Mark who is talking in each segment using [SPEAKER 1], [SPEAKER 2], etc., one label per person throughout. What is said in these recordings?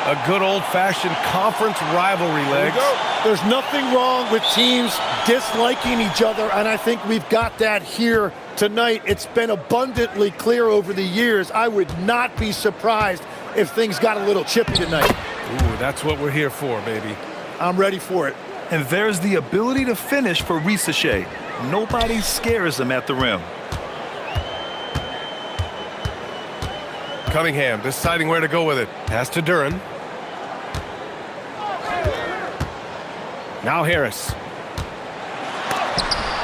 [SPEAKER 1] A good old-fashioned conference rivalry, Legs.
[SPEAKER 2] There's nothing wrong with teams disliking each other, and I think we've got that here tonight. It's been abundantly clear over the years. I would not be surprised if things got a little chippy tonight.
[SPEAKER 1] Ooh, that's what we're here for, baby.
[SPEAKER 2] I'm ready for it.
[SPEAKER 3] And there's the ability to finish for Ricochet. Nobody scares him at the rim.
[SPEAKER 1] Cunningham deciding where to go with it. Pass to Duran. Now Harris.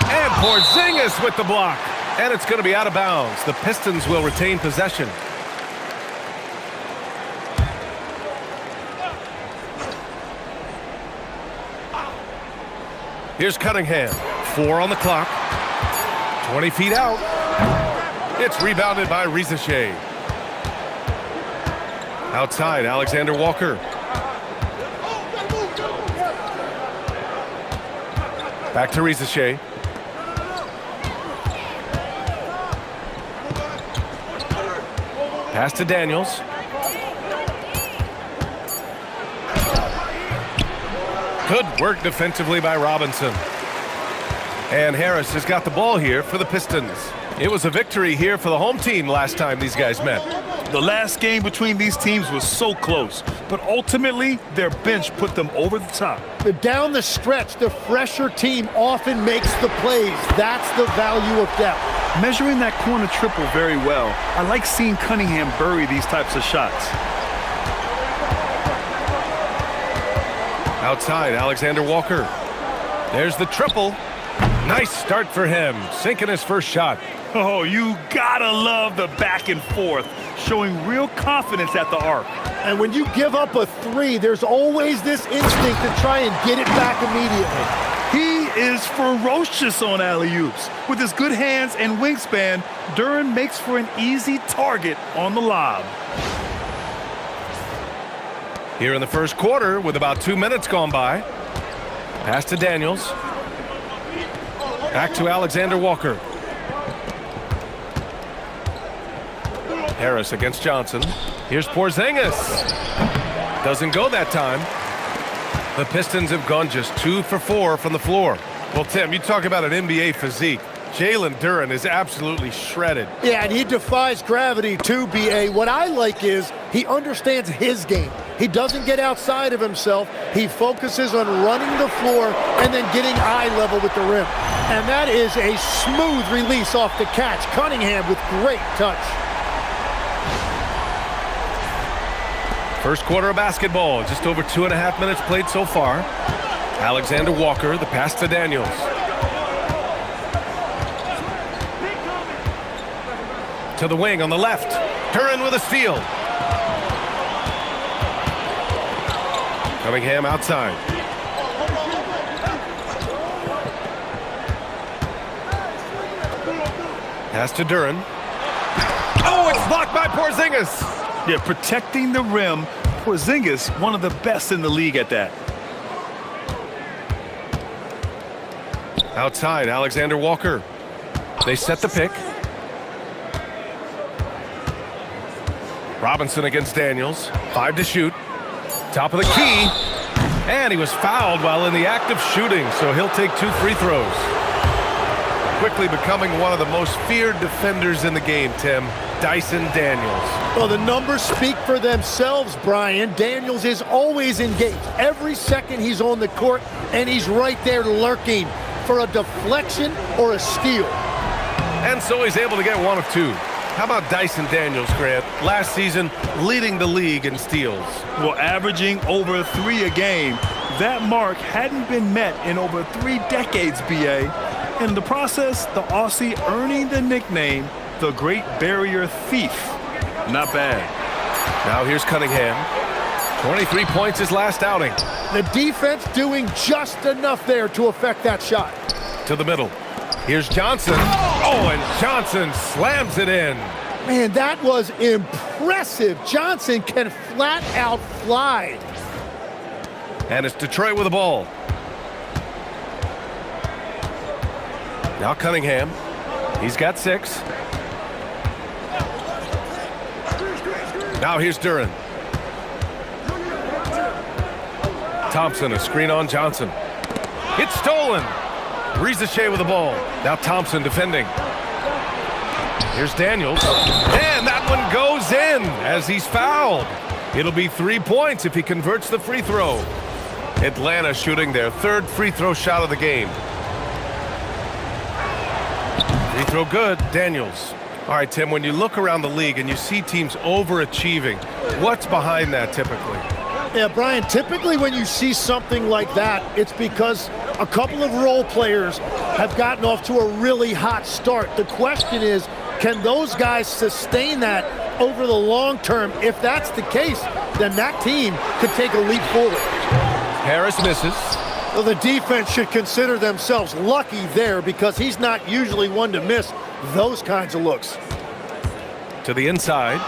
[SPEAKER 1] And Porzingis with the block. And it's going to be out of bounds. The Pistons will retain possession. Here's Cunningham. 4 on the clock. 20 feet out. It's rebounded by Ricochet. Outside, Alexander Walker. Back to Ricochet. Pass to Daniels. Good work defensively by Robinson. And Harris has got the ball here for the Pistons. It was a victory here for the home team last time these guys met.
[SPEAKER 3] The last game between these teams was so close, but ultimately their bench put them over the top.
[SPEAKER 2] Down the stretch, the fresher team often makes the plays. That's the value of depth.
[SPEAKER 3] Measuring that corner triple very well. I like seeing Cunningham bury these types of shots.
[SPEAKER 1] Outside, Alexander Walker. There's the triple. Nice start for him, sinking his first shot.
[SPEAKER 3] Oh, you gotta love the back and forth, showing real confidence at the arc.
[SPEAKER 2] And when you give up a three, there's always this instinct to try and get it back immediately.
[SPEAKER 3] He is ferocious on alley-oops. With his good hands and wingspan, Duran makes for an easy target on the lob.
[SPEAKER 1] Here in the first quarter, with about 2 minutes gone by. Pass to Daniels. Back to Alexander Walker. Harris against Johnson. Here's Porzingis. Doesn't go that time. The Pistons have gone just 2 for 4 from the floor. Well, Tim, you talk about an NBA physique. Jalen Duran is absolutely shredded.
[SPEAKER 2] Yeah, and he defies gravity too, B.A. What I like is he understands his game. He doesn't get outside of himself. He focuses on running the floor and then getting eye level with the rim. And that is a smooth release off the catch. Cunningham with great touch.
[SPEAKER 1] First quarter of basketball, just over 2.5 minutes played so far. Alexander Walker, the pass to Daniels. To the wing on the left. Duran with a steal. Cunningham outside. Pass to Duran. Oh, it's blocked by Porzingis.
[SPEAKER 3] Yeah, protecting the rim. Porzingis, one of the best in the league at that.
[SPEAKER 1] Outside, Alexander Walker. They set the pick. Robinson against Daniels. 5 to shoot. Top of the key. And he was fouled while in the act of shooting, so he'll take 2 free throws. Quickly becoming one of the most feared defenders in the game, Tim. Dyson Daniels.
[SPEAKER 2] Well, the numbers speak for themselves, Brian. Daniels is always engaged. Every second he's on the court, and he's right there lurking for a deflection or a steal.
[SPEAKER 1] And so he's able to get 1 of 2. How about Dyson Daniels, Grant? Last season, leading the league in steals.
[SPEAKER 3] Well, averaging over 3 a game. That mark hadn't been met in over 3 decades, B.A. And in the process, the Aussie earning the nickname, the Great Barrier Thief. Not bad.
[SPEAKER 1] Now here's Cunningham. 23 points his last outing.
[SPEAKER 2] The defense doing just enough there to affect that shot.
[SPEAKER 1] To the middle. Here's Johnson. Oh, and Johnson slams it in.
[SPEAKER 2] Man, that was impressive. Johnson can flat out fly.
[SPEAKER 1] And it's Detroit with the ball. Now Cunningham. He's got 6. Now here's Duran. Thompson, a screen on Johnson. It's stolen. Ricochet with the ball. Now Thompson defending. Here's Daniels. And that one goes in as he's fouled. It'll be 3 points if he converts the free throw. Atlanta shooting their third free throw shot of the game. Free throw good, Daniels. All right, Tim, when you look around the league and you see teams overachieving, what's behind that typically?
[SPEAKER 2] Yeah, Brian, typically when you see something like that, it's because a couple of role players have gotten off to a really hot start. The question is, can those guys sustain that over the long term? If that's the case, then that team could take a leap forward.
[SPEAKER 1] Harris misses.
[SPEAKER 2] Well, the defense should consider themselves lucky there because he's not usually one to miss those kinds of looks.
[SPEAKER 1] To the inside.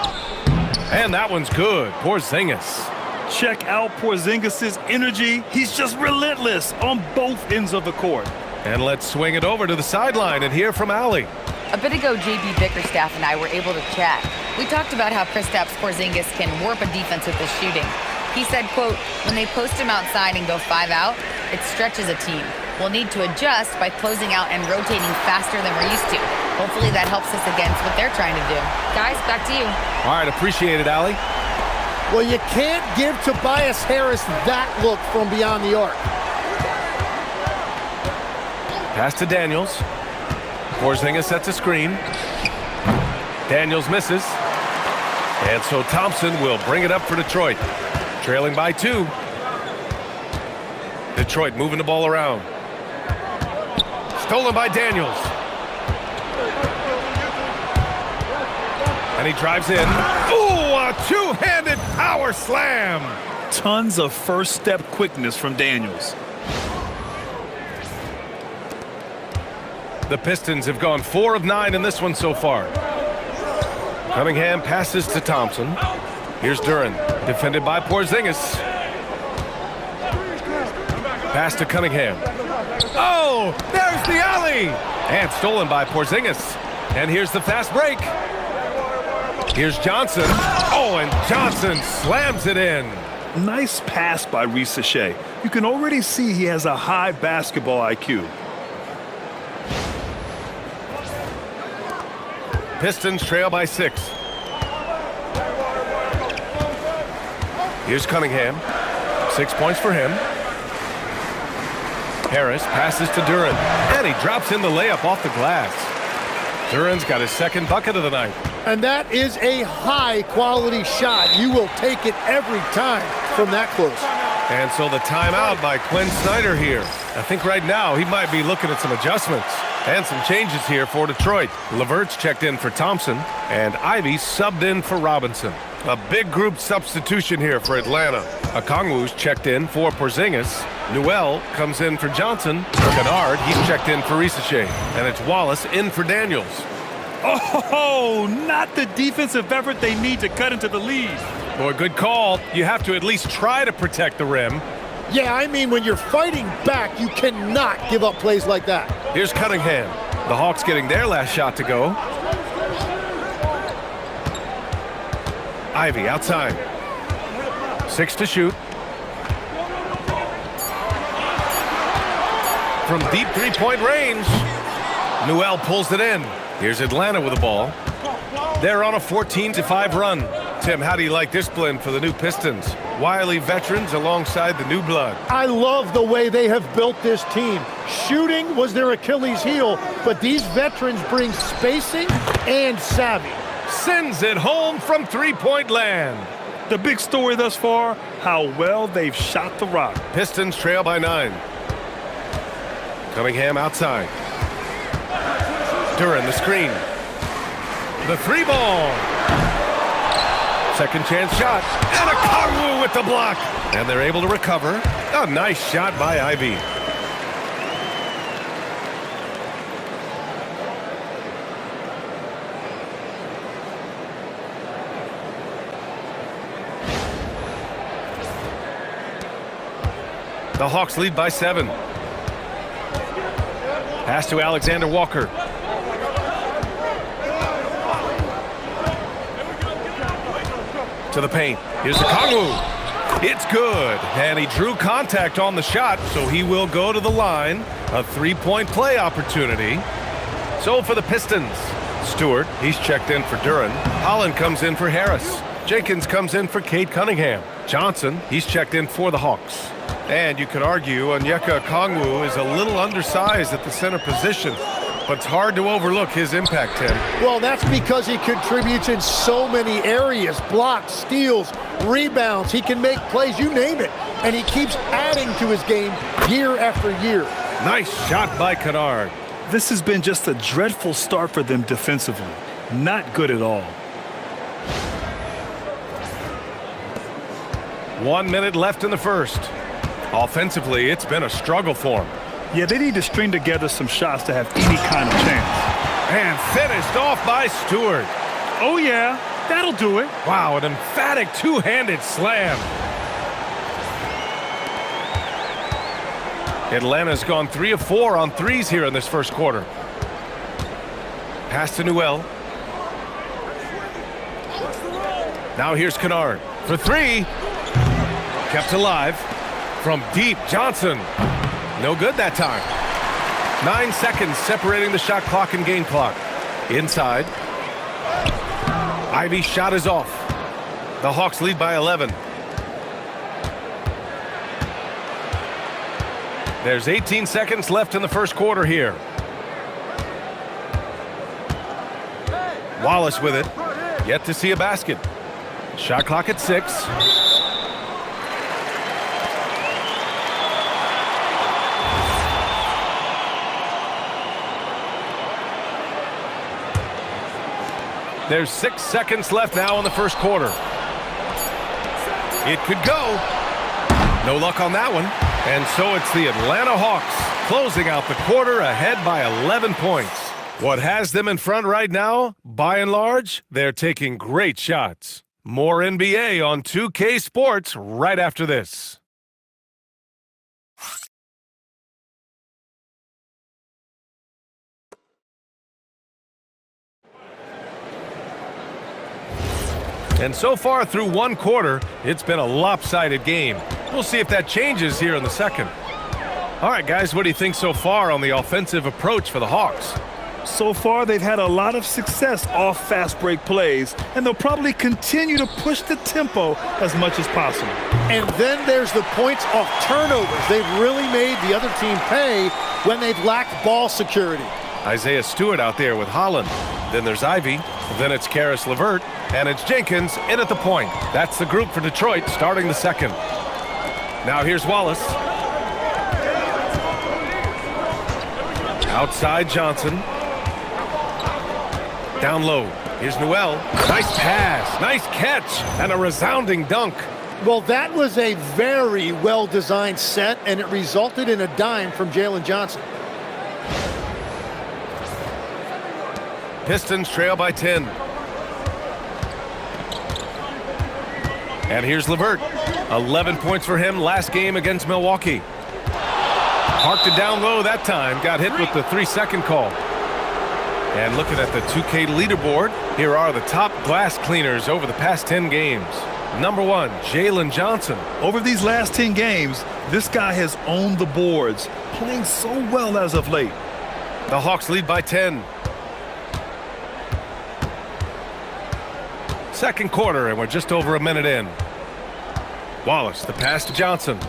[SPEAKER 1] And that one's good. Porzingis.
[SPEAKER 3] Check out Porzingis' energy. He's just relentless on both ends of the court.
[SPEAKER 1] And let's swing it over to the sideline and hear from Allie.
[SPEAKER 4] A bit ago, JB Bickerstaff and I were able to chat. We talked about how Kristaps Porzingis can warp a defense with his shooting. He said, quote, when they post him outside and go 5 out, it stretches a team. We'll need to adjust by closing out and rotating faster than we're used to. Hopefully that helps us against what they're trying to do. Guys, back to you.
[SPEAKER 1] All right, appreciate it, Allie.
[SPEAKER 2] Well, you can't give Tobias Harris that look from beyond the arc.
[SPEAKER 1] Pass to Daniels. Porzingis sets a screen. Daniels misses. And so Thompson will bring it up for Detroit. Trailing by 2. Detroit moving the ball around. Stolen by Daniels. And he drives in. Ooh, a two-handed power slam.
[SPEAKER 3] Tons of first step quickness from Daniels.
[SPEAKER 1] The Pistons have gone 4 of 9 in this one so far. Cunningham passes to Thompson. Here's Duren, defended by Porzingis. Pass to Cunningham. Oh, there's the alley! And stolen by Porzingis. And here's the fast break. Here's Johnson. Oh, and Johnson slams it in.
[SPEAKER 3] Nice pass by Ricochet. You can already see he has a high basketball IQ.
[SPEAKER 1] Pistons trail by 6. Here's Cunningham. 6 points for him. Harris passes to Duren. And he drops in the layup off the glass. Duren's got his second bucket of the night.
[SPEAKER 2] And that is a high-quality shot. You will take it every time from that close.
[SPEAKER 1] And so the timeout by Quinn Snyder here. I think right now he might be looking at some adjustments and some changes here for Detroit. Levert's checked in for Thompson, and Ivy subbed in for Robinson. A big group substitution here for Atlanta. Okongwu's checked in for Porzingis. Newell comes in for Johnson. Kennard, he's checked in for Ricochet. And it's Wallace in for Daniels.
[SPEAKER 3] Oh, not the defensive effort they need to cut into the lead.
[SPEAKER 1] Boy, good call. You have to at least try to protect the rim.
[SPEAKER 2] Yeah, I mean, when you're fighting back, you cannot give up plays like that.
[SPEAKER 1] Here's Cunningham. The Hawks getting their last shot to go. Ivy outside. 6 to shoot. From deep three-point range, Newell pulls it in. Here's Atlanta with the ball. They're on a 14-5 run. Tim, how do you like this blend for the new Pistons? Wily veterans alongside the new blood.
[SPEAKER 2] I love the way they have built this team. Shooting was their Achilles heel, but these veterans bring spacing and savvy.
[SPEAKER 1] Sends it home from three-point land.
[SPEAKER 3] The big story thus far, how well they've shot the rock.
[SPEAKER 1] Pistons trail by 9. Cunningham outside. Duren the screen. The 3-ball. Second chance shot. And Okongwu with the block. And they're able to recover. A nice shot by Ivy. The Hawks lead by 7. Pass to Alexander Walker. To the paint. Here's Okongwu. It's good, and he drew contact on the shot, so he will go to the line. A three-point play opportunity. So for the Pistons, Stewart, he's checked in for Duran. Holland comes in for Harris. Jenkins comes in for Cade Cunningham. Johnson, he's checked in for the Hawks. And you could argue Onyeka Okongwu is a little undersized at the center position, but it's hard to overlook his impact, Tim.
[SPEAKER 2] Well, that's because he contributes in so many areas. Blocks, steals, rebounds. He can make plays, you name it. And he keeps adding to his game year after year.
[SPEAKER 1] Nice shot by Kennard.
[SPEAKER 3] This has been just a dreadful start for them defensively. Not good at all.
[SPEAKER 1] 1 minute left in the first. Offensively, it's been a struggle for him.
[SPEAKER 3] Yeah, they need to string together some shots to have any kind of chance.
[SPEAKER 1] And finished off by Stewart.
[SPEAKER 3] Oh, yeah, that'll do it.
[SPEAKER 1] Wow, an emphatic two-handed slam. Atlanta's gone 3 of 4 on threes here in this first quarter. Pass to Newell. Now here's Kennard for three. Kept alive. From deep, Johnson. No good that time. 9 seconds separating the shot clock and game clock. Inside. Ivy's shot is off. The Hawks lead by 11. There's 18 seconds left in the first quarter here. Wallace with it. Yet to see a basket. Shot clock at 6. There's 6 seconds left now in the first quarter. It could go. No luck on that one. And so it's the Atlanta Hawks closing out the quarter ahead by 11 points. What has them in front right now? By and large, they're taking great shots. More NBA on 2K Sports right after this. And so far through one quarter, it's been a lopsided game. We'll see if that changes here in the second. All right, guys, what do you think so far on the offensive approach for the Hawks?
[SPEAKER 3] So far, they've had a lot of success off fast break plays, and they'll probably continue to push the tempo as much as possible.
[SPEAKER 2] And then there's the points off turnovers. They've really made the other team pay when they've lacked ball security.
[SPEAKER 1] Isaiah Stewart out there with Holland. Then there's Ivy. Then it's Karis LeVert. And it's Jenkins in at the point. That's the group for Detroit starting the second. Now here's Wallace. Outside Johnson. Down low. Here's Newell. Nice pass. Nice catch. And a resounding dunk.
[SPEAKER 2] Well, that was a very well-designed set, and it resulted in a dime from Jalen Johnson.
[SPEAKER 1] Pistons trail by 10. And here's LeVert. 11 points for him last game against Milwaukee. Parked it down low that time. Got hit with the 3-second call. And looking at the 2K leaderboard, here are the top glass cleaners over the past 10 games. Number 1, Jalen Johnson.
[SPEAKER 3] Over these last 10 games, this guy has owned the boards, playing so well as of late.
[SPEAKER 1] The Hawks lead by 10. Second quarter, and we're just over a minute in. Wallace, the pass to Johnson.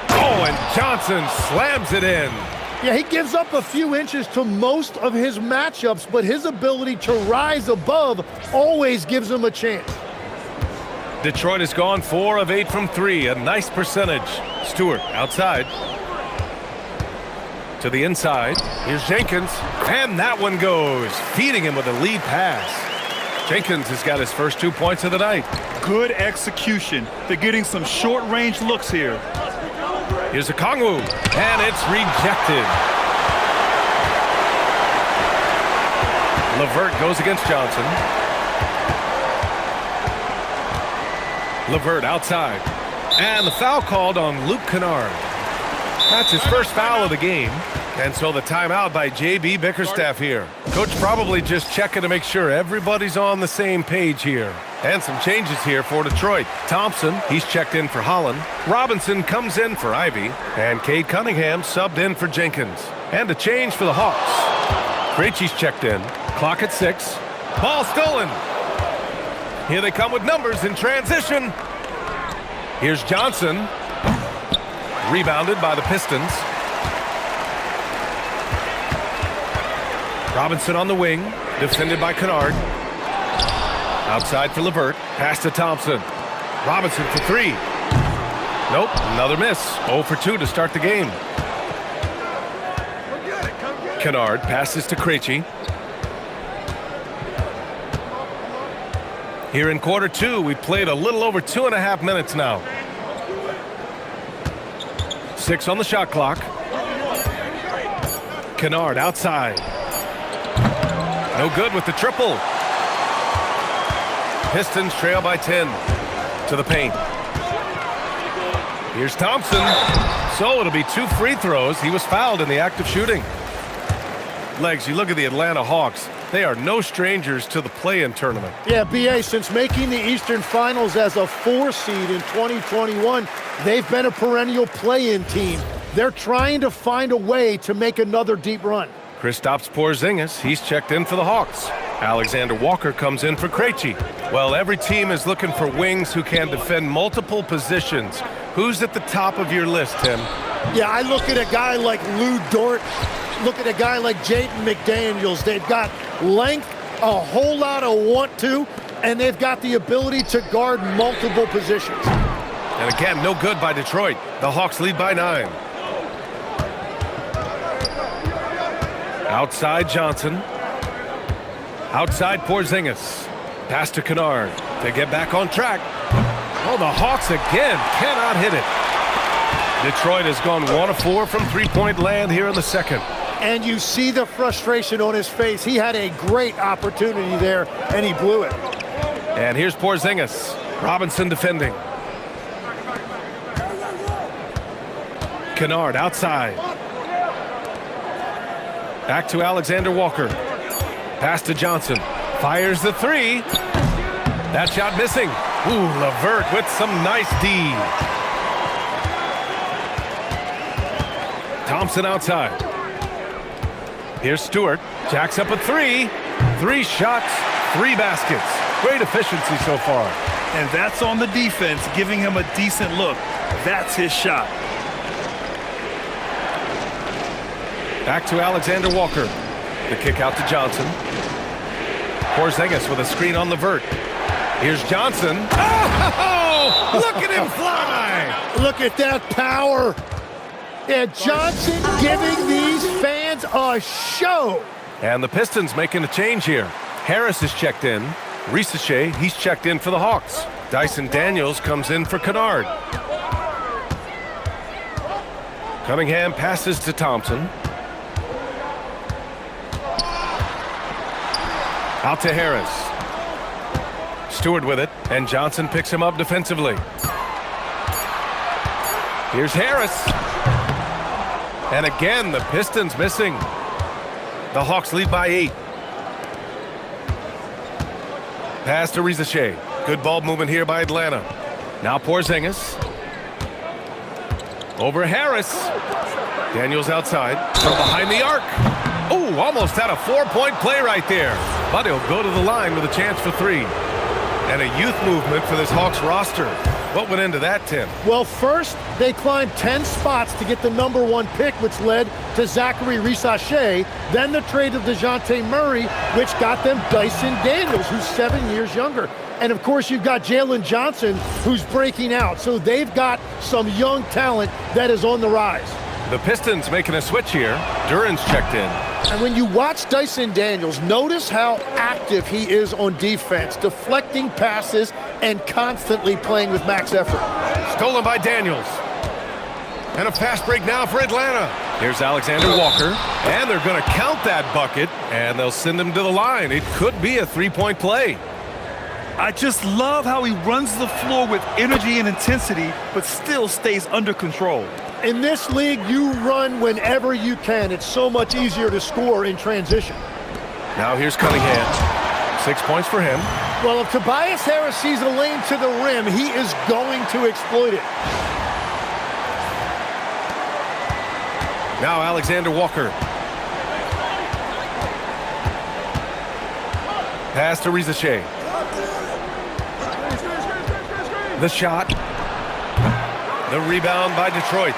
[SPEAKER 1] Oh, and Johnson slams it in.
[SPEAKER 2] Yeah, he gives up a few inches to most of his matchups, but his ability to rise above always gives him a chance.
[SPEAKER 1] Detroit has gone 4 of 8 from 3, a nice percentage. Stewart outside. To the inside. Here's Jenkins. And that one goes, feeding him with a lead pass. Jenkins has got his first 2 points of the night.
[SPEAKER 3] Good execution. They're getting some short-range looks here.
[SPEAKER 1] Here's Okongwu, and it's rejected. LeVert goes against Johnson. LeVert outside. And the foul called on Luke Kennard. That's his first foul of the game. And so the timeout by J.B. Bickerstaff here. Coach probably just checking to make sure everybody's on the same page here. And some changes here for Detroit. Thompson, he's checked in for Holland. Robinson comes in for Ivy. And Cade Cunningham subbed in for Jenkins. And a change for the Hawks. Krejci's checked in. Clock at 6. Ball stolen. Here they come with numbers in transition. Here's Johnson. Rebounded by the Pistons. Robinson on the wing. Defended by Kennard. Outside for LeVert. Pass to Thompson. Robinson for 3. Nope, another miss. 0 for 2 to start the game. Kennard passes to Krejci. Here in quarter 2, we played a little over 2.5 minutes now. 6 on the shot clock. Kennard outside. No good with the triple. Pistons trail by 10 to the paint. Here's Thompson. So it'll be 2 free throws. He was fouled in the act of shooting. Legs, you look at the Atlanta Hawks. They are no strangers to the play-in tournament.
[SPEAKER 2] Yeah, B.A., since making the Eastern Finals as a 4 seed in 2021, they've been a perennial play-in team. They're trying to find a way to make another deep run.
[SPEAKER 1] Kristaps Porzingis, he's checked in for the Hawks. Alexander Walker comes in for Krejci. Well, every team is looking for wings who can defend multiple positions. Who's at the top of your list, Tim?
[SPEAKER 2] Yeah, I look at a guy like Lou Dort. Look at a guy like Jaden McDaniels. They've got length, a whole lot of want to, and they've got the ability to guard multiple positions.
[SPEAKER 1] And again, no good by Detroit. The Hawks lead by 9. Outside Johnson. Outside Porzingis. Pass to Kennard to get back on track. Oh, the Hawks again cannot hit it. Detroit has gone 1 of 4 from three-point land here in the second.
[SPEAKER 2] And you see the frustration on his face. He had a great opportunity there, and he blew it.
[SPEAKER 1] And here's Porzingis. Robinson defending. Kennard outside. Back to Alexander Walker. Pass to Johnson. Fires the 3. That shot missing. Ooh, LeVert with some nice D. Thompson outside. Here's Stewart. Jacks up a 3. 3 shots, 3 baskets. Great efficiency so far.
[SPEAKER 3] And that's on the defense, giving him a decent look. That's his shot.
[SPEAKER 1] Back to Alexander Walker. The kick out to Johnson. Porzingis with a screen on LeVert. Here's Johnson. Oh! Look at him fly!
[SPEAKER 2] Look at that power. And Johnson giving these fans a show.
[SPEAKER 1] And the Pistons making a change here. Harris is checked in. Risache, he's checked in for the Hawks. Dyson Daniels comes in for Kennard. Cunningham passes to Thompson. Out to Harris. Stewart with it, and Johnson picks him up defensively. Here's Harris. And again, the Pistons missing. The Hawks lead by 8. Pass to Risache. Good ball movement here by Atlanta. Now Porzingis. Over Harris. Daniels outside. From behind the arc. Oh, almost had a 4-point play right there. But he'll go to the line with a chance for 3. And a youth movement for this Hawks roster. What went into that, Tim?
[SPEAKER 2] Well, first, they climbed 10 spots to get the #1 pick, which led to Zachary Risache. Then the trade of DeJounte Murray, which got them Dyson Daniels, who's 7 years younger. And, of course, you've got Jalen Johnson, who's breaking out. So they've got some young talent that is on the rise.
[SPEAKER 1] The Pistons making a switch here. Duran's checked in.
[SPEAKER 2] And when you watch Dyson Daniels, notice how active he is on defense, deflecting passes and constantly playing with max effort.
[SPEAKER 1] Stolen by Daniels. And a fast break now for Atlanta. Here's Alexander Walker. And they're going to count that bucket, and they'll send him to the line. It could be a 3-point play.
[SPEAKER 3] I just love how he runs the floor with energy and intensity, but still stays under control.
[SPEAKER 2] In this league, you run whenever you can. It's so much easier to score in transition.
[SPEAKER 1] Now here's Cunningham. 6 points for him.
[SPEAKER 2] Well, if Tobias Harris sees a lane to the rim, he is going to exploit it.
[SPEAKER 1] Now Alexander Walker. Pass to Rizachet. The shot. The rebound by Detroit.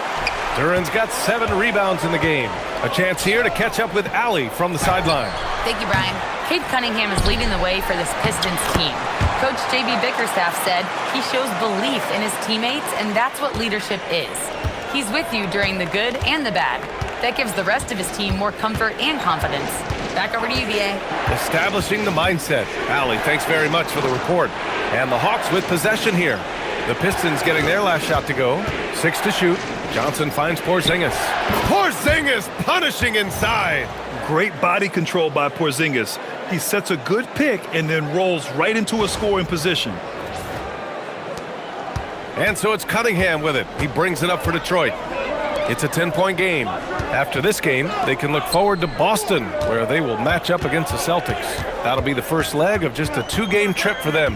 [SPEAKER 1] Duran's got 7 rebounds in the game. A chance here to catch up with Allie from the sideline.
[SPEAKER 4] Thank you, Brian. Cade Cunningham is leading the way for this Pistons team. Coach J.B. Bickerstaff said he shows belief in his teammates, and that's what leadership is. He's with you during the good and the bad. That gives the rest of his team more comfort and confidence. Back over to you, B.A.
[SPEAKER 1] Establishing the mindset. Allie, thanks very much for the report. And the Hawks with possession here. The Pistons getting their last shot to go. 6 to shoot. Johnson finds Porzingis. Porzingis punishing inside.
[SPEAKER 3] Great body control by Porzingis. He sets a good pick and then rolls right into a scoring position.
[SPEAKER 1] And so it's Cunningham with it. He brings it up for Detroit. It's a 10-point game. After this game, they can look forward to Boston, where they will match up against the Celtics. That'll be the first leg of just a 2-game trip for them.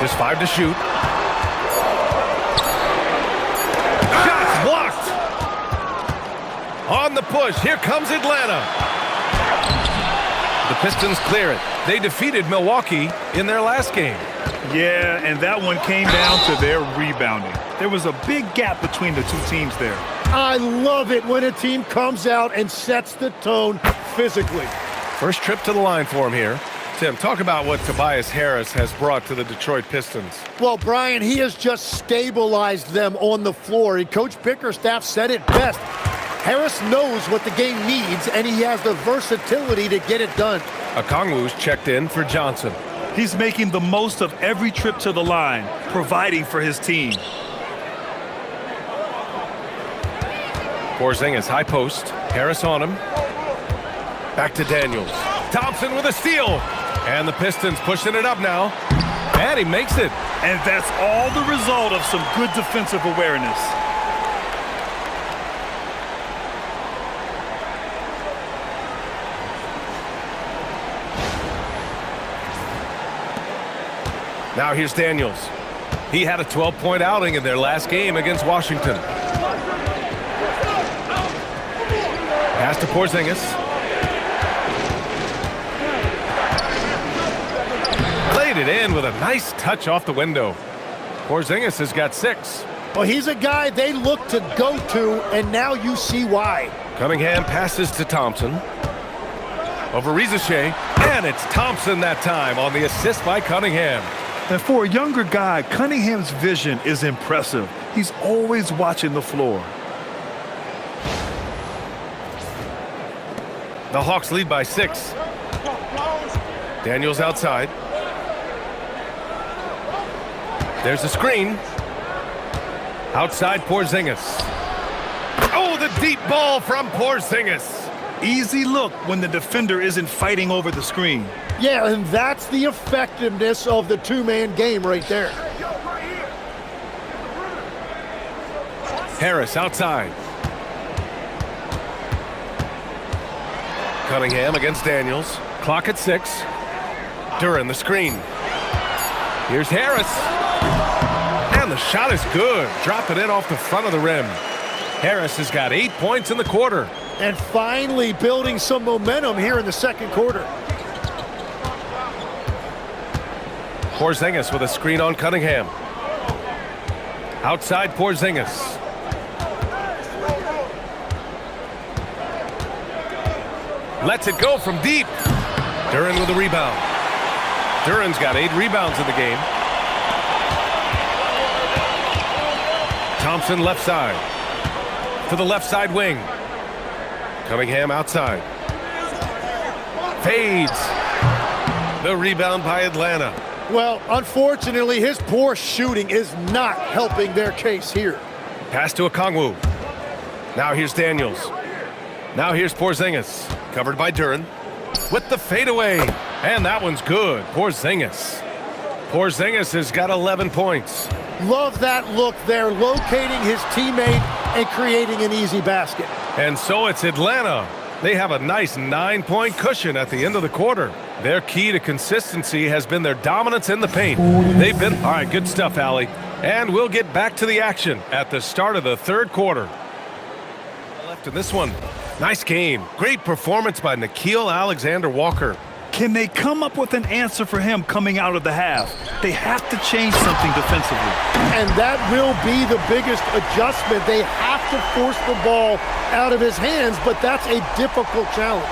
[SPEAKER 1] Just 5 to shoot. Shots blocked. On the push, here comes Atlanta. The Pistons clear it. They defeated Milwaukee in their last game.
[SPEAKER 3] Yeah, and that one came down to their rebounding. There was a big gap between the two teams there.
[SPEAKER 2] I love it when a team comes out and sets the tone physically.
[SPEAKER 1] First trip to the line for him here. Tim, talk about what Tobias Harris has brought to the Detroit Pistons.
[SPEAKER 2] Well, Brian, he has just stabilized them on the floor. And Coach Bickerstaff said it best. Harris knows what the game needs, and he has the versatility to get it done.
[SPEAKER 1] Okongwu's checked in for Johnson.
[SPEAKER 3] He's making the most of every trip to the line, providing for his team.
[SPEAKER 1] Porzingis, high post. Harris on him. Back to Daniels. Thompson with a steal. And the Pistons pushing it up now. And he makes it.
[SPEAKER 3] And that's all the result of some good defensive awareness.
[SPEAKER 1] Now here's Daniels. He had a 12-point outing in their last game against Washington. Pass to Porzingis. Laid it in with a nice touch off the window. Porzingis has got 6.
[SPEAKER 2] Well, he's a guy they look to go to, and now you see why.
[SPEAKER 1] Cunningham passes to Thompson. Over Rizachet, and it's Thompson that time on the assist by Cunningham.
[SPEAKER 3] And for a younger guy, Cunningham's vision is impressive. He's always watching the floor.
[SPEAKER 1] The Hawks lead by 6. Daniels outside. There's a screen. Outside Porzingis. Oh, the deep ball from Porzingis.
[SPEAKER 3] Easy look when the defender isn't fighting over the screen.
[SPEAKER 2] Yeah, and that's the effectiveness of the two-man game right there.
[SPEAKER 1] Harris outside. Cunningham against Daniels. Clock at 6. Duran the screen. Here's Harris. And the shot is good. Dropping it off the front of the rim. Harris has got 8 points in the quarter.
[SPEAKER 2] And finally building some momentum here in the second quarter.
[SPEAKER 1] Porzingis with a screen on Cunningham. Outside Porzingis. Lets it go from deep. Duran with a rebound. Duran's got 8 rebounds in the game. Thompson left side. To the left side wing. Cunningham outside. Fades. The rebound by Atlanta.
[SPEAKER 2] Well, unfortunately, his poor shooting is not helping their case here.
[SPEAKER 1] Pass to Okongwu. Now here's Daniels. Now here's Porzingis. Covered by Duran. With the fadeaway. And that one's good. Porzingis. Porzingis has got 11 points.
[SPEAKER 2] Love that look there, locating his teammate and creating an easy basket.
[SPEAKER 1] And so it's Atlanta. They have a nice 9-point cushion at the end of the quarter. Their key to consistency has been their dominance in the paint. They've been... All right, good stuff, Allie. And we'll get back to the action at the start of the third quarter. Left in this one. Nice game. Great performance by Nickeil Alexander-Walker.
[SPEAKER 3] Can they come up with an answer for him coming out of the half? They have to change something defensively.
[SPEAKER 2] And that will be the biggest adjustment. They have to force the ball out of his hands, but that's a difficult challenge.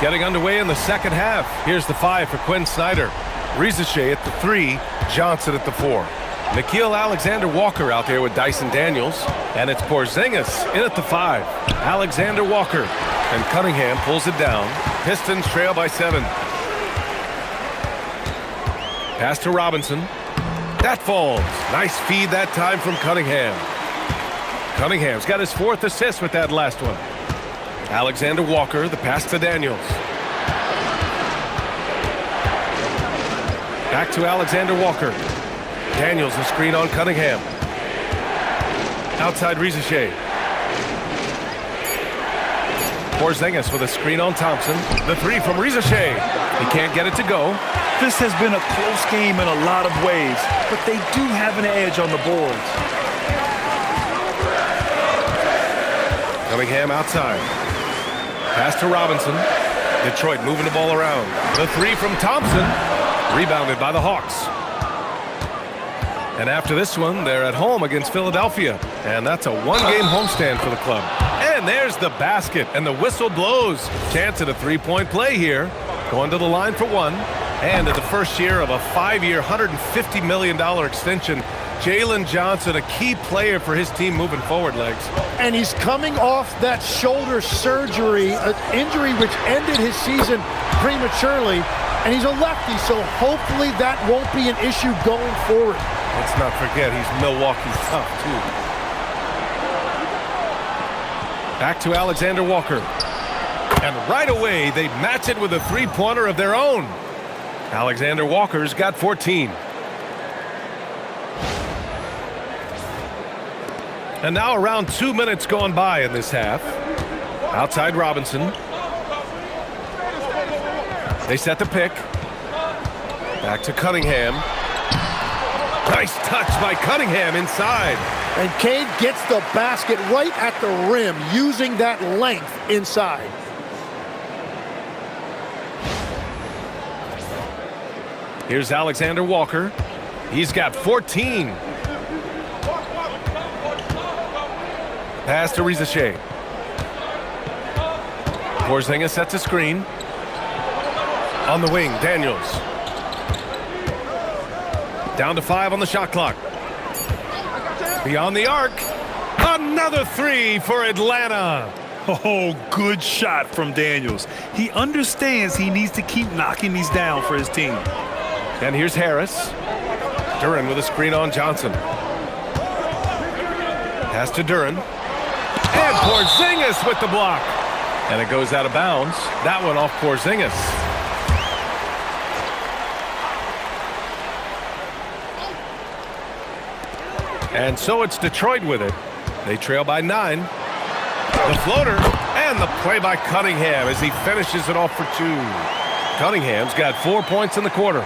[SPEAKER 1] Getting underway in the second half. Here's the 5 for Quinn Snyder. Rizachet at the 3, Johnson at the 4. Nickeil Alexander-Walker out there with Dyson Daniels. And it's Porzingis in at the 5. Alexander-Walker. And Cunningham pulls it down. Pistons trail by 7. Pass to Robinson. That falls. Nice feed that time from Cunningham. Cunningham's got his 4th assist with that last one. Alexander-Walker, the pass to Daniels. Back to Alexander-Walker. Daniels, the screen on Cunningham. Outside Rizachet. Porzingis with a screen on Thompson. The 3 from Rizachet. He can't get it to go.
[SPEAKER 3] This has been a close game in a lot of ways, but they do have an edge on the boards.
[SPEAKER 1] Cunningham outside. Pass to Robinson. Detroit moving the ball around. The 3 from Thompson. Rebounded by the Hawks. And after this one, they're at home against Philadelphia. And that's a 1-game homestand for the club. And there's the basket, and the whistle blows. Chance at a 3-point play here. Going to the line for 1. And in the first year of a 5-year, $150 million extension, Jalen Johnson, a key player for his team moving forward, Legs.
[SPEAKER 2] And he's coming off that shoulder surgery, an injury which ended his season prematurely. And he's a lefty, so hopefully that won't be an issue going forward.
[SPEAKER 1] Let's not forget, he's Milwaukee's tough, too. Back to Alexander-Walker. And right away, they match it with a 3-pointer of their own. Alexander-Walker's got 14. And now around 2 minutes gone by in this half. Outside Robinson. They set the pick. Back to Cunningham. Nice touch by Cunningham inside.
[SPEAKER 2] And Cade gets the basket right at the rim, using that length inside.
[SPEAKER 1] Here's Alexander-Walker. He's got 14. Pass to Rizachet. Porzingis sets a screen. On the wing, Daniels. Down to 5 on the shot clock. Beyond the arc. Another 3 for Atlanta.
[SPEAKER 3] Oh, good shot from Daniels. He understands he needs to keep knocking these down for his team.
[SPEAKER 1] And here's Harris. Duren with a screen on Johnson. Pass to Duren. And Porzingis with the block. And it goes out of bounds. That one off Porzingis. And so it's Detroit with it. They trail by 9. The floater and the play by Cunningham as he finishes it off for 2. Cunningham's got 4 points in the quarter.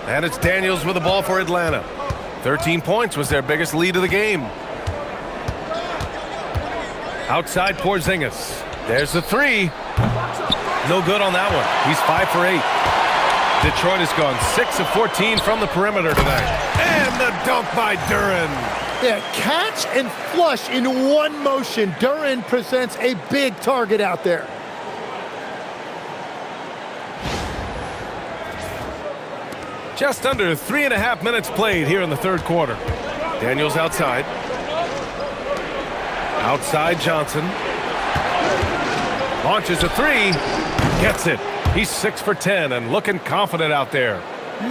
[SPEAKER 1] And it's Daniels with the ball for Atlanta. 13 points was their biggest lead of the game. Outside Porzingis. There's the 3. No good on that one. He's 5 for 8. Detroit has gone 6 of 14 from the perimeter tonight. And the dunk by Duren.
[SPEAKER 2] Yeah, catch and flush in one motion. Duren presents a big target out there.
[SPEAKER 1] Just under 3.5 minutes played here in the third quarter. Daniels outside. Outside Johnson. Launches a 3. Gets it. He's 6 for 10 and looking confident out there.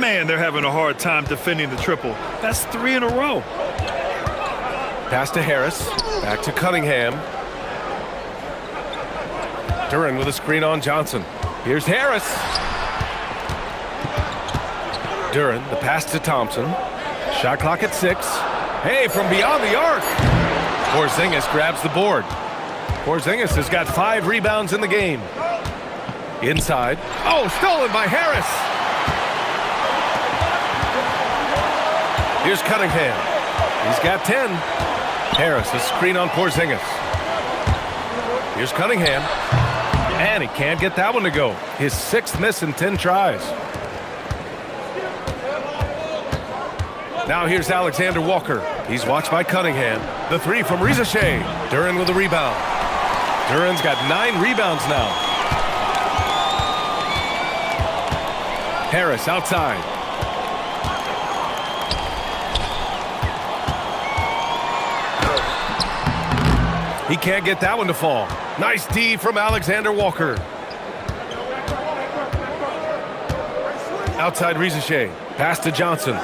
[SPEAKER 3] Man, they're having a hard time defending the triple. That's 3 in a row.
[SPEAKER 1] Pass to Harris. Back to Cunningham. Duren with a screen on Johnson. Here's Harris. Duren, the pass to Thompson. Shot clock at 6. Hey, from beyond the arc. Porzingis grabs the board. Porzingis has got 5 rebounds in the game. Inside. Oh, stolen by Harris. Here's Cunningham. He's got 10. Harris, a screen on Porzingis. Here's Cunningham. And he can't get that one to go. His 6th miss in 10 tries. Now here's Alexander Walker. He's watched by Cunningham. The 3 from Rizashea. Duren with a rebound. Duren's got 9 rebounds now. Harris outside. He can't get that one to fall. Nice D from Alexander Walker. Outside Rizashea. Pass to Johnson.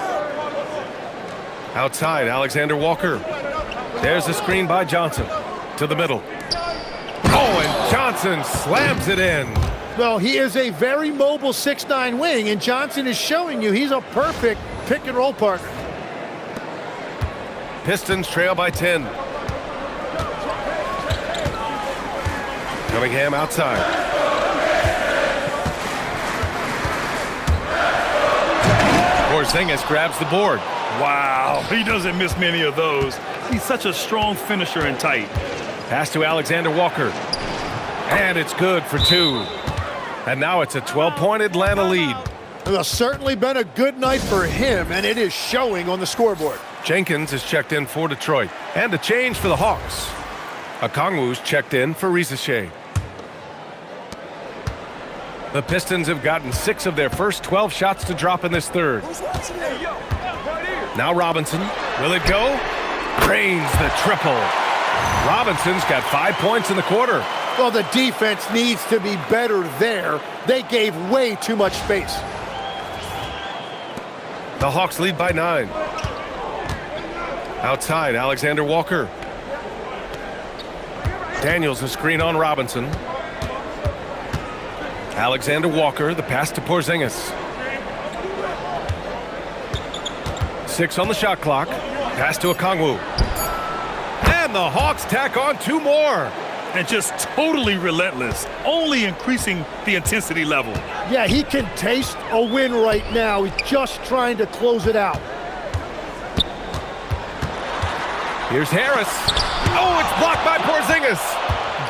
[SPEAKER 1] Outside Alexander Walker. There's a screen by Johnson. To the middle. Oh, and Johnson slams it in.
[SPEAKER 2] Well, he is a very mobile 6'9" wing, and Johnson is showing you he's a perfect pick-and-roll partner.
[SPEAKER 1] Pistons trail by 10. Cunningham outside. Porzingis grabs the board.
[SPEAKER 3] Wow, he doesn't miss many of those. He's such a strong finisher and tight.
[SPEAKER 1] Pass to Alexander Walker. And it's good for 2. And now it's a 12-point Atlanta lead.
[SPEAKER 2] Well, certainly been a good night for him, and it is showing on the scoreboard.
[SPEAKER 1] Jenkins is checked in for Detroit. And a change for the Hawks. Okongwu's checked in for Rizashea. The Pistons have gotten 6 of their first 12 shots to drop in this third. Now Robinson. Will it go? Drains the triple. Robinson's got 5 points in the quarter.
[SPEAKER 2] Well, the defense needs to be better there. They gave way too much space.
[SPEAKER 1] The Hawks lead by 9. Outside, Alexander Walker. Daniels a screen on Robinson. Alexander Walker, the pass to Porzingis. 6 on the shot clock. Pass to Okongwu. And the Hawks tack on 2 more.
[SPEAKER 3] And just totally relentless, only increasing the intensity level.
[SPEAKER 2] Yeah, he can taste a win right now. He's just trying to close it out.
[SPEAKER 1] Here's Harris. Oh, it's blocked by Porzingis.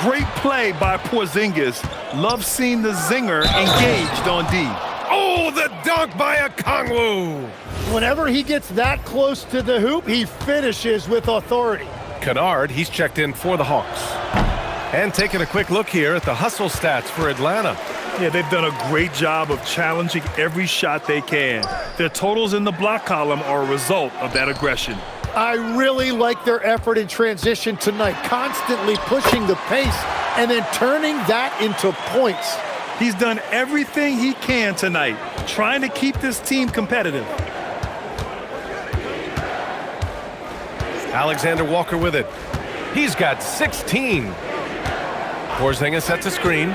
[SPEAKER 3] Great play by Porzingis. Love seeing the zinger engaged on D.
[SPEAKER 1] Oh, the dunk by Okongwu.
[SPEAKER 2] Whenever he gets that close to the hoop, he finishes with authority.
[SPEAKER 1] Kennard, he's checked in for the Hawks. And taking a quick look here at the hustle stats for Atlanta.
[SPEAKER 3] Yeah, they've done a great job of challenging every shot they can. Their totals in the block column are a result of that aggression.
[SPEAKER 2] I really like their effort in transition tonight, constantly pushing the pace and then turning that into points.
[SPEAKER 3] He's done everything he can tonight, trying to keep this team competitive.
[SPEAKER 1] Alexander Walker with it. He's got 16. Porzingis sets a screen.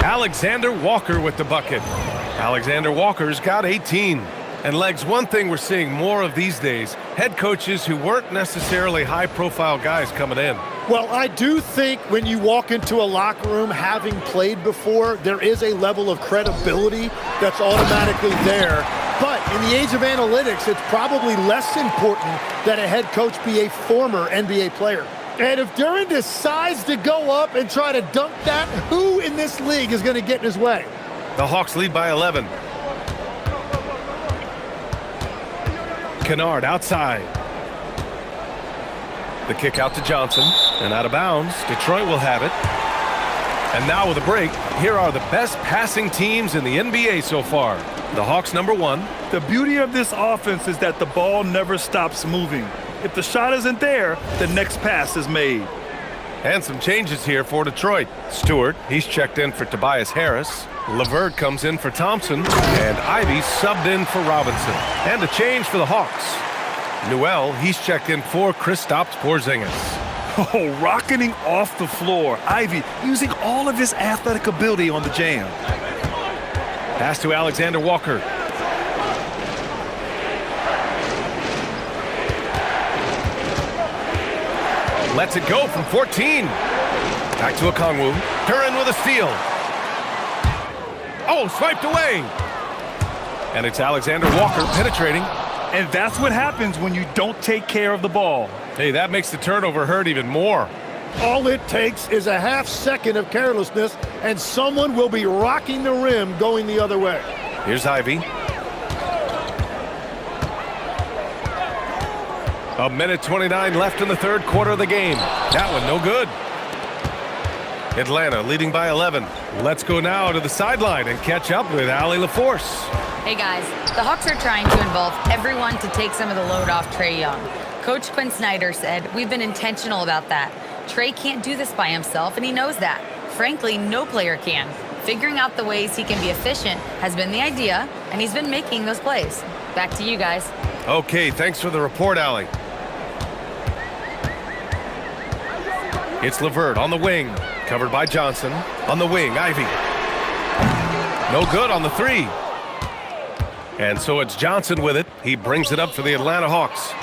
[SPEAKER 1] Alexander Walker with the bucket. Alexander Walker's got 18. And Legs, one thing we're seeing more of these days, head coaches who weren't necessarily high-profile guys coming in.
[SPEAKER 2] Well, I do think when you walk into a locker room having played before, there is a level of credibility that's automatically there. But in the age of analytics, it's probably less important that a head coach be a former NBA player. And if Duren decides to go up and try to dunk that, who in this league is going to get in his way?
[SPEAKER 1] The Hawks lead by 11. Kennard outside. The kick out to Johnson, and out of bounds. Detroit will have it. And now with a break, here are the best passing teams in the NBA so far. The Hawks number 1.
[SPEAKER 3] The beauty of this offense is that the ball never stops moving. If the shot isn't there, the next pass is made.
[SPEAKER 1] And some changes here for Detroit. Stewart, he's checked in for Tobias Harris. LeVert comes in for Thompson. And Ivy subbed in for Robinson. And a change for the Hawks. Newell, he's checked in for Kristaps Porzingis.
[SPEAKER 3] Oh, rocketing off the floor. Ivy using all of his athletic ability on the jam.
[SPEAKER 1] Pass to Alexander Walker. Lets it go from 14. Back to Okongwu. Duran with a steal. Oh, swiped away. And it's Alexander Walker penetrating.
[SPEAKER 3] And that's what happens when you don't take care of the ball.
[SPEAKER 1] Hey, that makes the turnover hurt even more.
[SPEAKER 2] All it takes is a half second of carelessness, and someone will be rocking the rim going the other way.
[SPEAKER 1] Here's Ivy. A minute 29 left in the third quarter of the game. That one no good. Atlanta leading by 11. Let's go now to the sideline and catch up with Allie LaForce.
[SPEAKER 4] Hey guys, the Hawks are trying to involve everyone to take some of the load off Trae Young. Coach Quinn Snyder said, "We've been intentional about that. Trae can't do this by himself, and he knows that. Frankly, no player can. Figuring out the ways he can be efficient has been the idea, and he's been making those plays." Back to you guys.
[SPEAKER 1] Okay, thanks for the report, Allie. It's LeVert on the wing, covered by Johnson. On the wing, Ivy. No good on the three. And so it's Johnson with it. He brings it up for the Atlanta Hawks.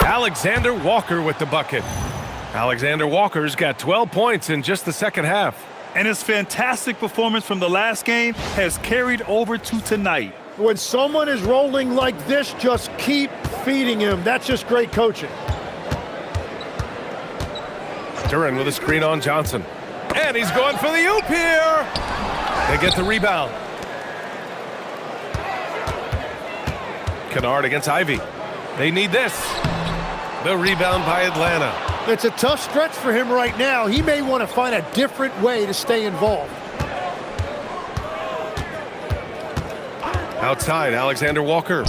[SPEAKER 1] Alexander Walker with the bucket. Alexander Walker's got 12 points in just the second half.
[SPEAKER 3] And his fantastic performance from the last game has carried over to tonight.
[SPEAKER 2] When someone is rolling like this, just keep feeding him. That's just great coaching.
[SPEAKER 1] Duran with a screen on Johnson. And he's going for the oop here. They get the rebound. Kennard against Ivy. They need this. The rebound by Atlanta.
[SPEAKER 2] It's a tough stretch for him right now. He may want to find a different way to stay involved.
[SPEAKER 1] Outside, Alexander Walker.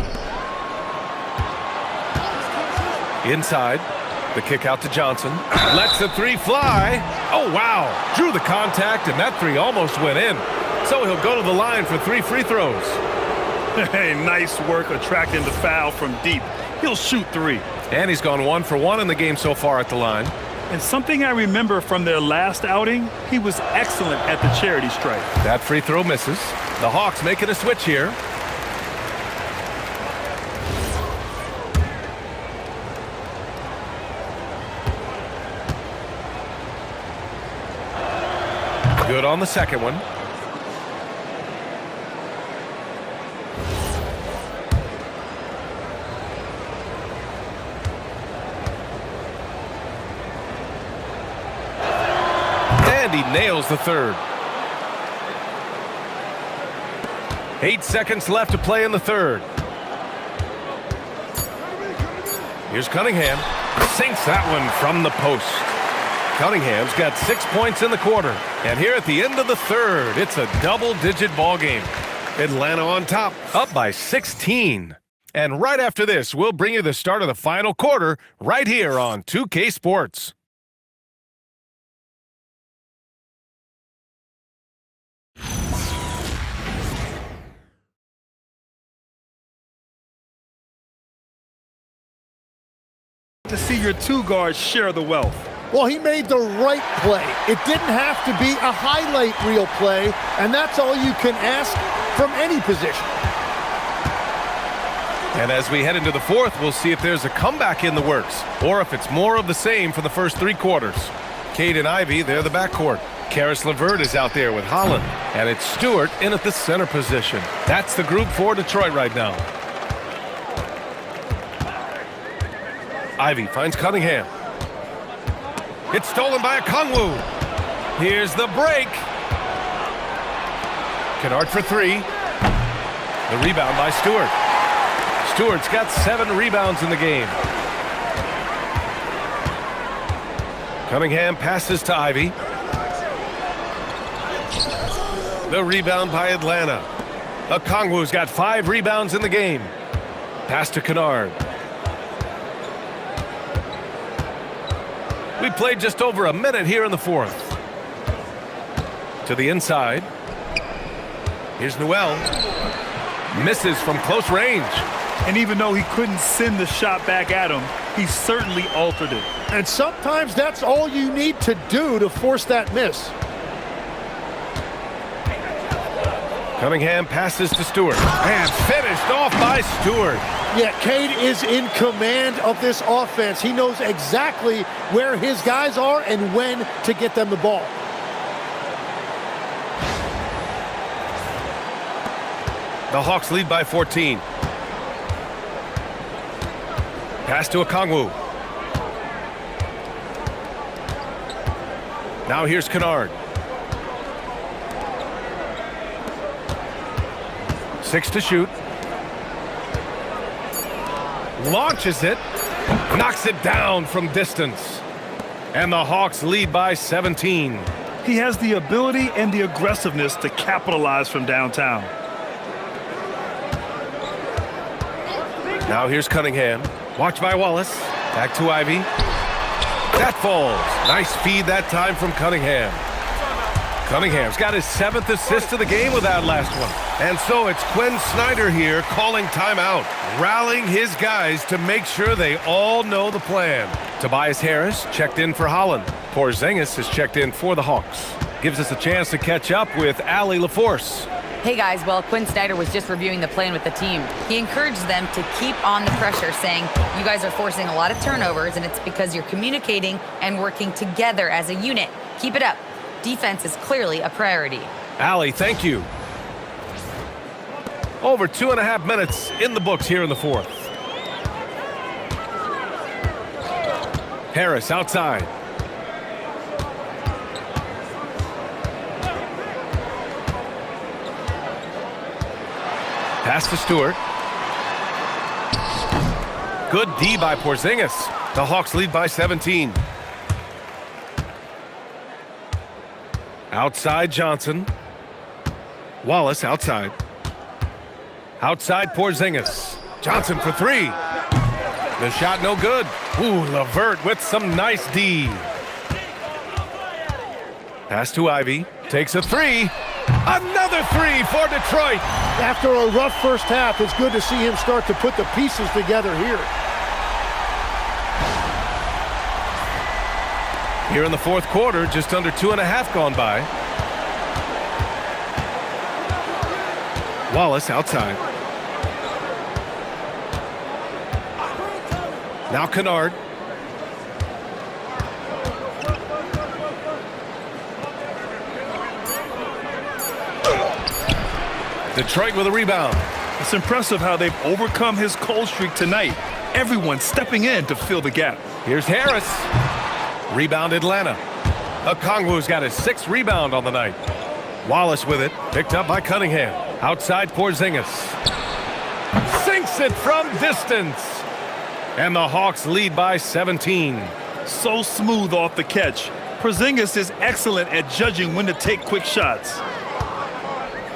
[SPEAKER 1] Inside. The kick out to Johnson. Lets the three fly. Oh, wow. Drew the contact, and that three almost went in. So he'll go to the line for 3 free throws.
[SPEAKER 3] Hey, nice work attracting the foul from deep. He'll shoot 3.
[SPEAKER 1] And he's gone 1 for 1 in the game so far at the line.
[SPEAKER 3] And something I remember from their last outing, he was excellent at the charity stripe.
[SPEAKER 1] That free throw misses. The Hawks making a switch here. Good on the second one. And he nails the third. 8 seconds left to play in the third. Here's Cunningham. Sinks that one from the post. Cunningham's got 6 points in the quarter. And here at the end of the third, it's a double-digit ball game. Atlanta on top, up by 16. And right after this, we'll bring you the start of the final quarter right here on 2K Sports.
[SPEAKER 3] To see your two guards share the wealth.
[SPEAKER 2] Well, he made the right play. It didn't have to be a highlight reel play, and that's all you can ask from any position.
[SPEAKER 1] And as we head into the fourth, we'll see if there's a comeback in the works, or if it's more of the same for the first 3 quarters. Cade and Ivy, they're the backcourt. Karis LeVert is out there with Holland, and it's Stewart in at the center position. That's the group for Detroit right now. Ivy finds Cunningham. It's stolen by Okongwu. Here's the break. Kennard for 3. The rebound by Stewart. Stewart's got 7 rebounds in the game. Cunningham passes to Ivy. The rebound by Atlanta. Okongwu's got 5 rebounds in the game. Pass to Kennard. We played just over a minute here in the fourth. To the inside. Here's Newell. Misses from close range.
[SPEAKER 3] And even though he couldn't send the shot back at him, he certainly altered it.
[SPEAKER 2] And sometimes that's all you need to do to force that miss.
[SPEAKER 1] Cunningham passes to Stewart. And finished off by Stewart.
[SPEAKER 2] Yeah, Cade is in command of this offense. He knows exactly where his guys are and when to get them the ball.
[SPEAKER 1] The Hawks lead by 14. Pass to Okongwu. Now here's Kennard. 6 to shoot. Launches it. Knocks it down from distance. And the Hawks lead by 17.
[SPEAKER 3] He has the ability and the aggressiveness to capitalize from downtown.
[SPEAKER 1] Now here's Cunningham. Watch by Wallace. Back to Ivy. That falls. Nice feed that time from Cunningham. Cunningham's got his 7th assist of the game with that last one. And so it's Quinn Snyder here calling timeout, rallying his guys to make sure they all know the plan. Tobias Harris checked in for Holland. Porzingis has checked in for the Hawks. Gives us a chance to catch up with Allie LaForce.
[SPEAKER 4] Hey guys, well, Quinn Snyder was just reviewing the plan with the team. He encouraged them to keep on the pressure, saying, you guys are forcing a lot of turnovers, and it's because you're communicating and working together as a unit. Keep it up. Defense is clearly a priority.
[SPEAKER 1] Allie, thank you. Over 2.5 minutes in the books here in the fourth. Harris outside. Pass to Stewart. Good D by Porzingis. The Hawks lead by 17. Outside Johnson. Wallace outside. Outside Porzingis. Johnson for 3. The shot no good. Ooh, LeVert with some nice D. Pass to Ivy. Takes a 3. Another 3 for Detroit.
[SPEAKER 2] After a rough first half, it's good to see him start to put the pieces together here.
[SPEAKER 1] Here in the fourth quarter, just under 2.5 gone by. Wallace outside. Now Kennard. Detroit with a rebound.
[SPEAKER 3] It's impressive how they've overcome his cold streak tonight. Everyone stepping in to fill the gap.
[SPEAKER 1] Here's Harris. Rebound Atlanta. Okongwu's got his 6th rebound on the night. Wallace with it. Picked up by Cunningham. Outside Porzingis. Sinks it from distance. And the Hawks lead by 17.
[SPEAKER 3] So smooth off the catch. Porzingis is excellent at judging when to take quick shots.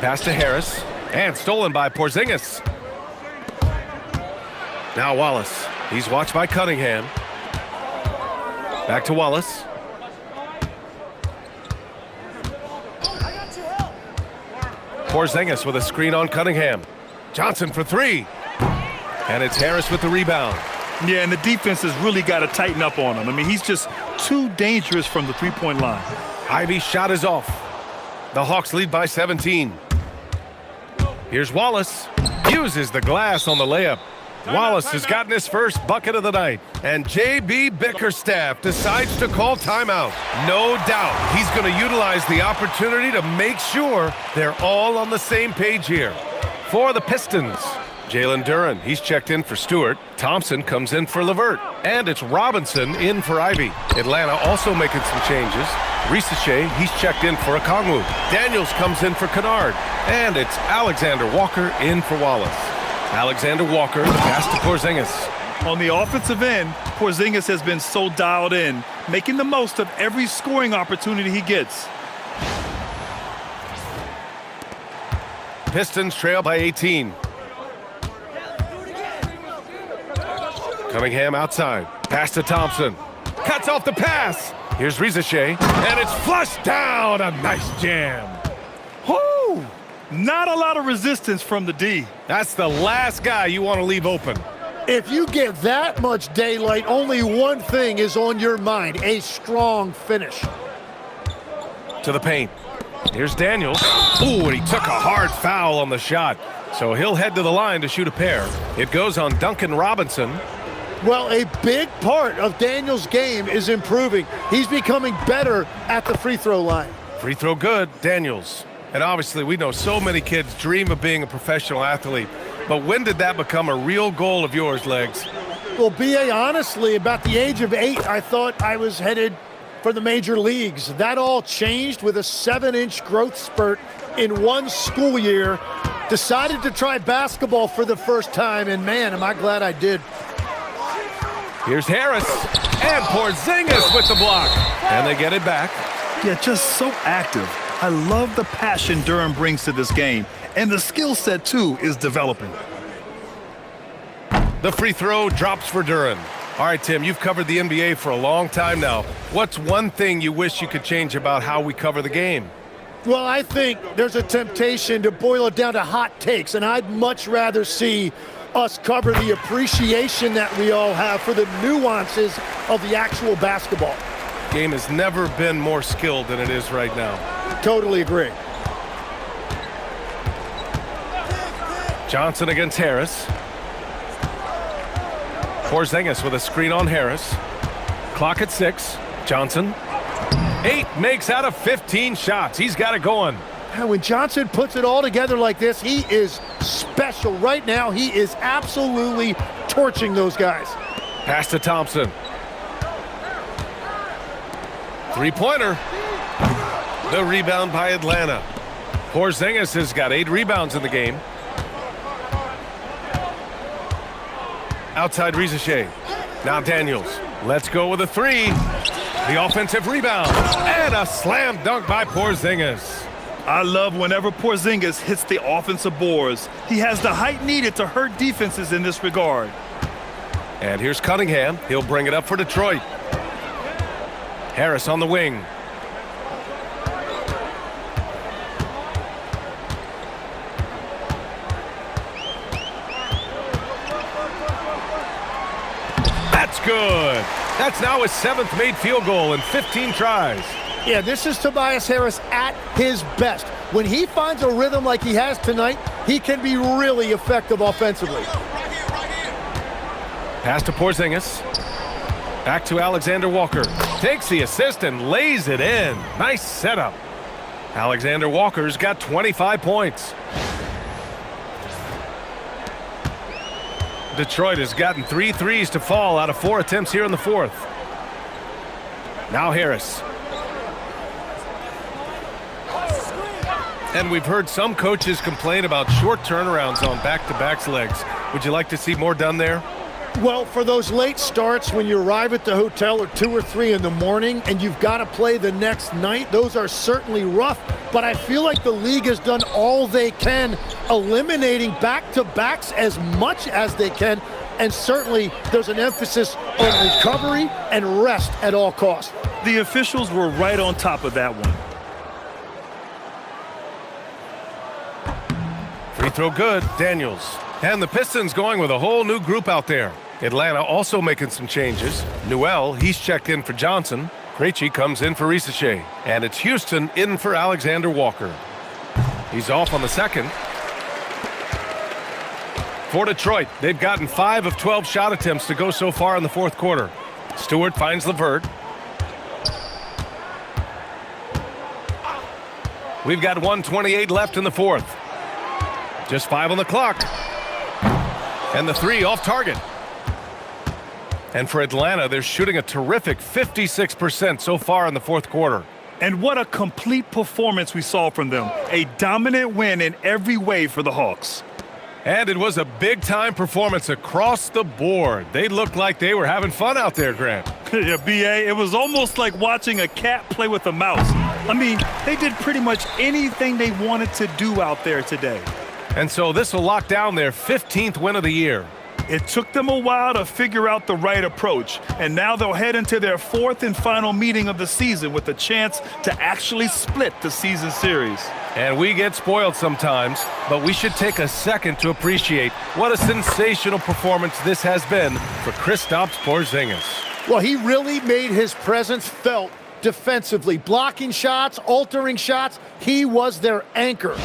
[SPEAKER 1] Pass to Harris. And stolen by Porzingis. Now Wallace. He's watched by Cunningham. Back to Wallace. Porzingis with a screen on Cunningham. Johnson for 3. And it's Harris with the rebound.
[SPEAKER 3] Yeah, and the defense has really got to tighten up on him. I mean, he's just too dangerous from the three-point line.
[SPEAKER 1] Ivy's shot is off. The Hawks lead by 17. Here's Wallace. Uses the glass on the layup. Wallace has gotten his first bucket of the night. And J.B. Bickerstaff decides to call timeout. No doubt he's going to utilize the opportunity to make sure they're all on the same page here. For the Pistons, Jalen Duren, he's checked in for Stewart. Thompson comes in for LeVert. And it's Robinson in for Ivy. Atlanta also making some changes. Risache, he's checked in for Okongwu. Daniels comes in for Kennard. And it's Alexander Walker in for Wallace. Alexander Walker, the pass to Porzingis.
[SPEAKER 3] On the offensive end, Porzingis has been so dialed in, making the most of every scoring opportunity he gets.
[SPEAKER 1] Pistons trail by 18. Cunningham outside. Pass to Thompson. Cuts off the pass. Here's Risache. And it's flushed down. A nice jam. Woo!
[SPEAKER 3] Not a lot of resistance from the D.
[SPEAKER 1] That's the last guy you want to leave open.
[SPEAKER 2] If you get that much daylight, only one thing is on your mind, a strong finish.
[SPEAKER 1] To the paint. Here's Daniels. Ooh, and he took a hard foul on the shot. So he'll head to the line to shoot a pair. It goes on Duncan Robinson.
[SPEAKER 2] Well, a big part of Daniels' game is improving. He's becoming better at the free throw line.
[SPEAKER 1] Free throw good, Daniels. And obviously we know so many kids dream of being a professional athlete. But when did that become a real goal of yours, Legs?
[SPEAKER 2] Well, B.A., honestly, about the age of 8, I thought I was headed for the major leagues. That all changed with a 7-inch growth spurt in one school year. Decided to try basketball for the first time, and man, am I glad I did.
[SPEAKER 1] Here's Harris, and Porzingis with the block. And they get it back.
[SPEAKER 3] Yeah, just so active. I love the passion Durham brings to this game, and the skill set, too, is developing.
[SPEAKER 1] The free throw drops for Durham. All right, Tim, you've covered the NBA for a long time now. What's one thing you wish you could change about how we cover the game?
[SPEAKER 2] Well, I think there's a temptation to boil it down to hot takes, and I'd much rather see us cover the appreciation that we all have for the nuances of the actual basketball.
[SPEAKER 1] Game has never been more skilled than it is right now.
[SPEAKER 2] Totally agree.
[SPEAKER 1] Johnson against Harris. Porzingis with a screen on Harris. Clock at 6. Johnson. 8 makes out of 15 shots. He's got it going.
[SPEAKER 2] And when Johnson puts it all together like this, he is special. Right now, he is absolutely torching those guys.
[SPEAKER 1] Pass to Thompson. Three-pointer. The rebound by Atlanta. Porzingis has got 8 rebounds in the game. Outside Rizachet. Now Daniels. Let's go with a 3. The offensive rebound. And a slam dunk by Porzingis.
[SPEAKER 3] I love whenever Porzingis hits the offensive boards. He has the height needed to hurt defenses in this regard.
[SPEAKER 1] And here's Cunningham. He'll bring it up for Detroit. Harris on the wing. That's good. That's now his 7th made field goal in 15 tries.
[SPEAKER 2] Yeah, this is Tobias Harris at his best. When he finds a rhythm like he has tonight, he can be really effective offensively.
[SPEAKER 1] Pass to Porzingis. Back to Alexander Walker. Takes the assist and lays it in. Nice setup. Alexander Walker's got 25 points. Detroit has gotten 3 threes to fall out of 4 attempts here in the 4th. Now Harris. And we've heard some coaches complain about short turnarounds on back-to-backs legs. Would you like to see more done there?
[SPEAKER 2] Well, for those late starts when you arrive at the hotel at 2 or 3 in the morning and you've got to play the next night, those are certainly rough. But I feel like the league has done all they can, eliminating back-to-backs as much as they can. And certainly there's an emphasis on recovery and rest at all costs.
[SPEAKER 3] The officials were right on top of that one.
[SPEAKER 1] Free throw good, Daniels. And the Pistons going with a whole new group out there. Atlanta also making some changes. Newell, he's checked in for Johnson. Krejci comes in for Rizachet. And it's Houston in for Alexander Walker. He's off on the second. For Detroit, they've gotten 5 of 12 shot attempts to go so far in the 4th quarter. Stewart finds LeVert. We've got 1:28 left in the 4th. Just 5 on the clock. And the 3 off target. And for Atlanta, they're shooting a terrific 56% so far in the 4th quarter.
[SPEAKER 3] And what a complete performance we saw from them. A dominant win in every way for the Hawks.
[SPEAKER 1] And it was a big-time performance across the board. They looked like they were having fun out there, Grant.
[SPEAKER 3] Yeah, B.A., it was almost like watching a cat play with a mouse. I mean, they did pretty much anything they wanted to do out there today.
[SPEAKER 1] And so this will lock down their 15th win of the year.
[SPEAKER 3] It took them a while to figure out the right approach, and now they'll head into their 4th and final meeting of the season with a chance to actually split the season series.
[SPEAKER 1] And we get spoiled sometimes, but we should take a second to appreciate what a sensational performance this has been for Kristaps Porzingis.
[SPEAKER 2] Well, he really made his presence felt defensively. Blocking shots, altering shots, he was their anchor.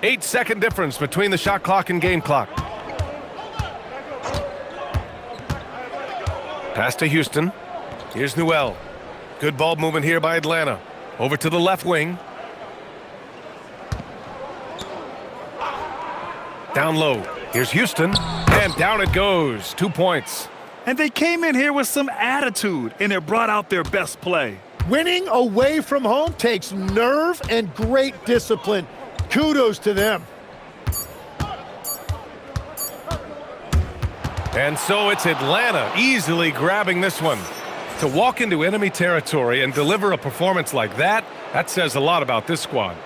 [SPEAKER 1] 8-second difference between the shot clock and game clock. Pass to Houston. Here's Newell. Good ball movement here by Atlanta. Over to the left wing. Down low. Here's Houston. And down it goes. 2 points.
[SPEAKER 3] And they came in here with some attitude, and it brought out their best play.
[SPEAKER 2] Winning away from home takes nerve and great discipline. Kudos to them.
[SPEAKER 1] And so it's Atlanta easily grabbing this one. To walk into enemy territory and deliver a performance like that, that says a lot about this squad.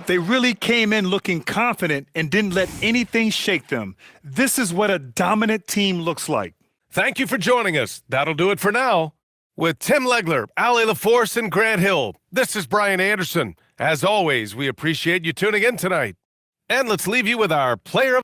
[SPEAKER 3] They really came in looking confident and didn't let anything shake them. This is what a dominant team looks like.
[SPEAKER 1] Thank you for joining us. That'll do it for now. With Tim Legler, Ali LaForce, and Grant Hill, this is Brian Anderson. As always, we appreciate you tuning in tonight. And let's leave you with our player of